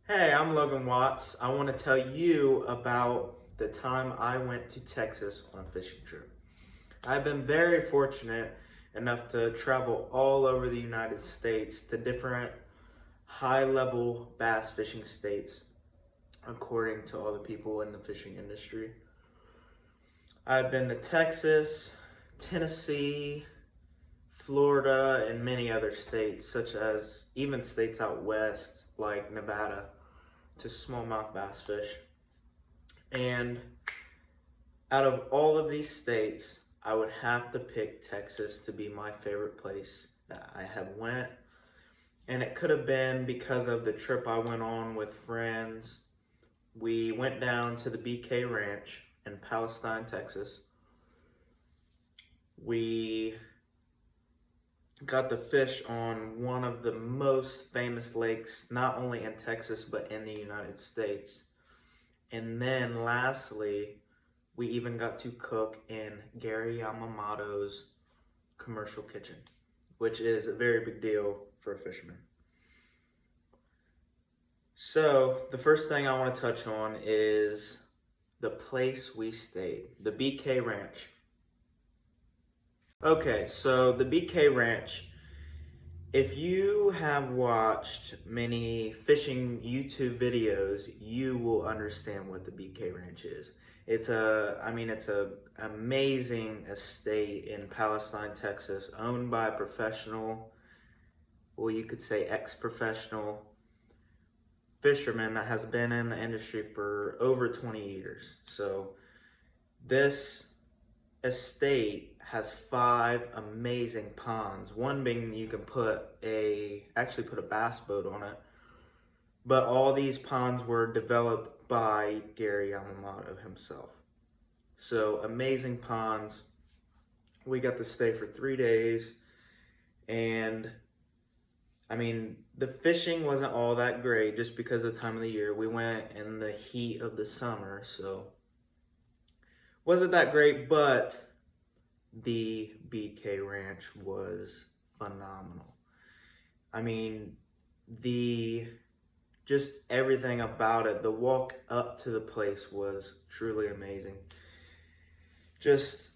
Hey, I'm Logan Watts. I want to tell you about the time I went to Texas on a fishing trip. I've been very fortunate enough to travel all over the United States to different high level bass fishing states, according to all the people in the fishing industry. I've been to Texas, Tennessee, Florida, and many other states, such as even states out west like Nevada, to smallmouth bass fish. And out of all of these states, I would have to pick Texas to be my favorite place that I have went. And it could have been because of the trip I went on with friends. We went down to the BK Ranch in Palestine, Texas. We got to fish on one of the most famous lakes, not only in Texas, but in the United States. And then lastly, we even got to cook in Gary Yamamoto's commercial kitchen, which is a very big deal for a fisherman. So, the first thing I want to touch on is the place we stayed, the BK Ranch. Okay, so the BK Ranch, if you have watched many fishing YouTube videos, you will understand what the BK Ranch is. It's a amazing estate in Palestine, Texas, owned by a professional, well, you could say ex-professional fisherman that has been in the industry for over 20 years. So this estate has 5 amazing ponds. One being you can actually put a bass boat on it. But all these ponds were developed by Gary Yamamoto himself. So amazing ponds. We got to stay for 3 days, and the fishing wasn't all that great just because of the time of the year. We went in the heat of the summer, so wasn't that great, but the BK Ranch was phenomenal. I mean, the just everything about it, the walk up to the place was truly amazing. Just,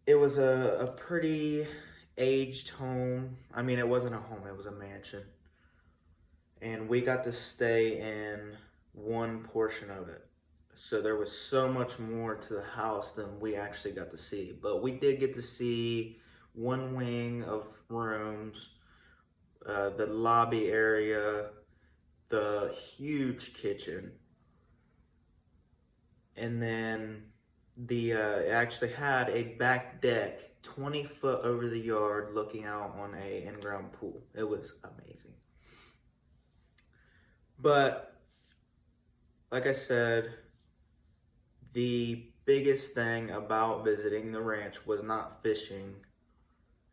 it was a pretty aged home. It wasn't a home, it was a mansion. And we got to stay in one portion of it. So there was so much more to the house than we actually got to see. But we did get to see one wing of rooms, the lobby area, the huge kitchen, and then it actually had a back deck 20 foot over the yard looking out on a in-ground pool. It was amazing. But like I said, the biggest thing about visiting the ranch was not fishing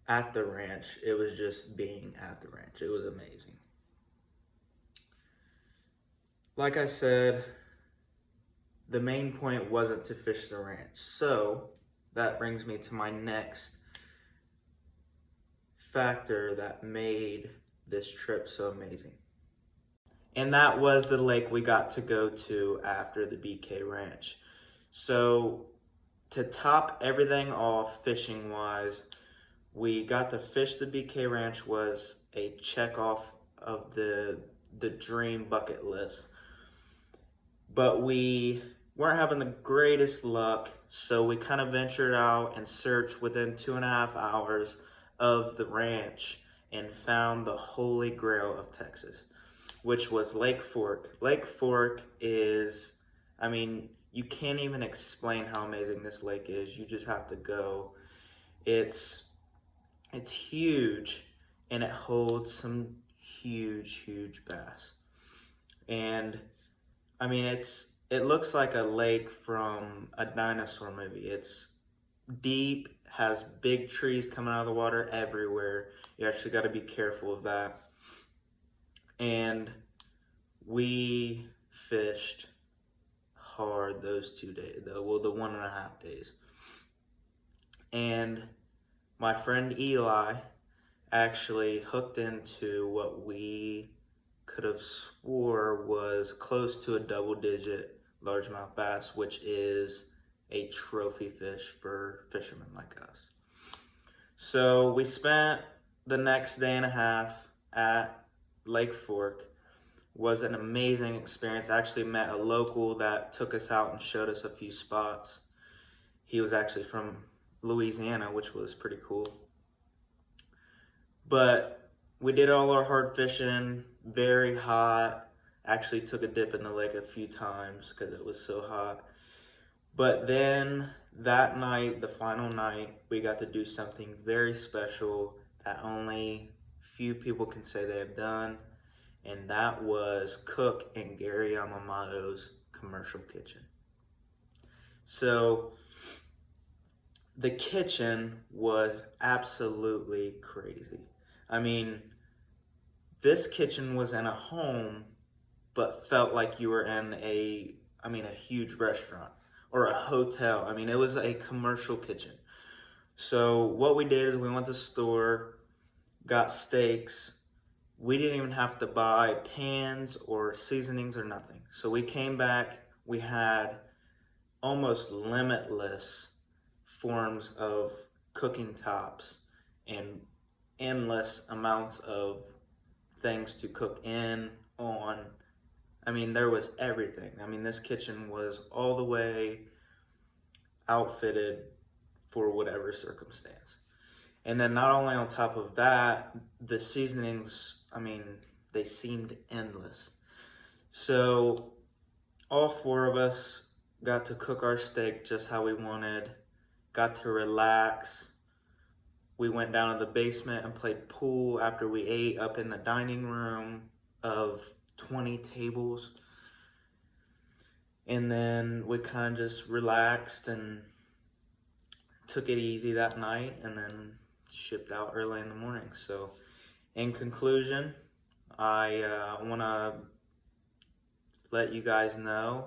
at the ranch, it was just being at the ranch. It was amazing. Like I said, the main point wasn't to fish the ranch. So that brings me to my next factor that made this trip so amazing. And that was the lake we got to go to after the BK Ranch. So to top everything off fishing wise, we got to fish the BK Ranch was a check off of the dream bucket list. But we weren't having the greatest luck, so we kind of ventured out and searched within 2.5 hours of the ranch and found the holy grail of Texas, which was Lake Fork. Lake Fork is, you can't even explain how amazing this lake is. You just have to go. It's huge, and it holds some huge bass. And it looks like a lake from a dinosaur movie. It's deep, has big trees coming out of the water everywhere. You actually got to be careful of that. And we fished hard those 2 days, the 1.5 days. And my friend Eli actually hooked into what we could have swore was close to a double-digit largemouth bass, which is a trophy fish for fishermen like us. So we spent the next day and a half at Lake Fork. Was an amazing experience. I actually met a local that took us out and showed us a few spots. He was actually from Louisiana, which was pretty cool. But we did all our hard fishing, very hot. Actually took a dip in the lake a few times because it was so hot. But then that night, the final night, we got to do something very special that only few people can say they have done. And that was cook in Gary Yamamoto's commercial kitchen. So the kitchen was absolutely crazy. I mean, this kitchen was in a home, but felt like you were in a huge restaurant or a hotel. I mean, it was a commercial kitchen. So what we did is we went to the store, got steaks. We didn't even have to buy pans or seasonings or nothing. So we came back, we had almost limitless forms of cooking tops and endless amounts of things to cook in, on. I mean, there was everything. I mean, this kitchen was all the way outfitted for whatever circumstance. And then not only on top of that, the seasonings, I mean, they seemed endless. So all four of us got to cook our steak just how we wanted, got to relax. We went down to the basement and played pool after we ate up in the dining room of 20 tables. And then we kind of just relaxed and took it easy that night and then shipped out early in the morning. So in conclusion, I want to let you guys know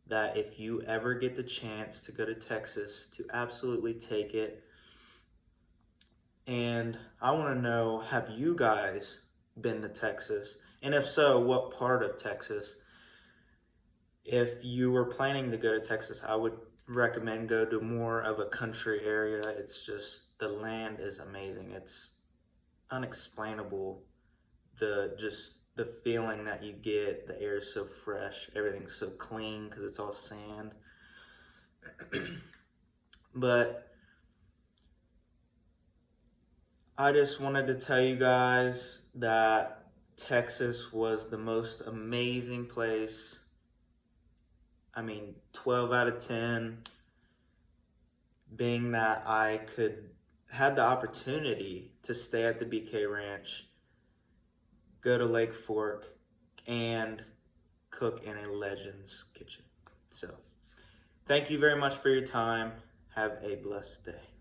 that if you ever get the chance to go to Texas, to absolutely take it. And I want to know, have you guys been to Texas? And if so, what part of Texas? If you were planning to go to Texas, I would recommend go to more of a country area. It's just, the land is amazing. It's unexplainable. The feeling that you get, the air is so fresh, everything's so clean because it's all sand. But I just wanted to tell you guys that Texas was the most amazing place. I mean, 12 out of 10, being that I had the opportunity to stay at the BK Ranch, go to Lake Fork, and cook in a Legends kitchen. So, thank you very much for your time. Have a blessed day.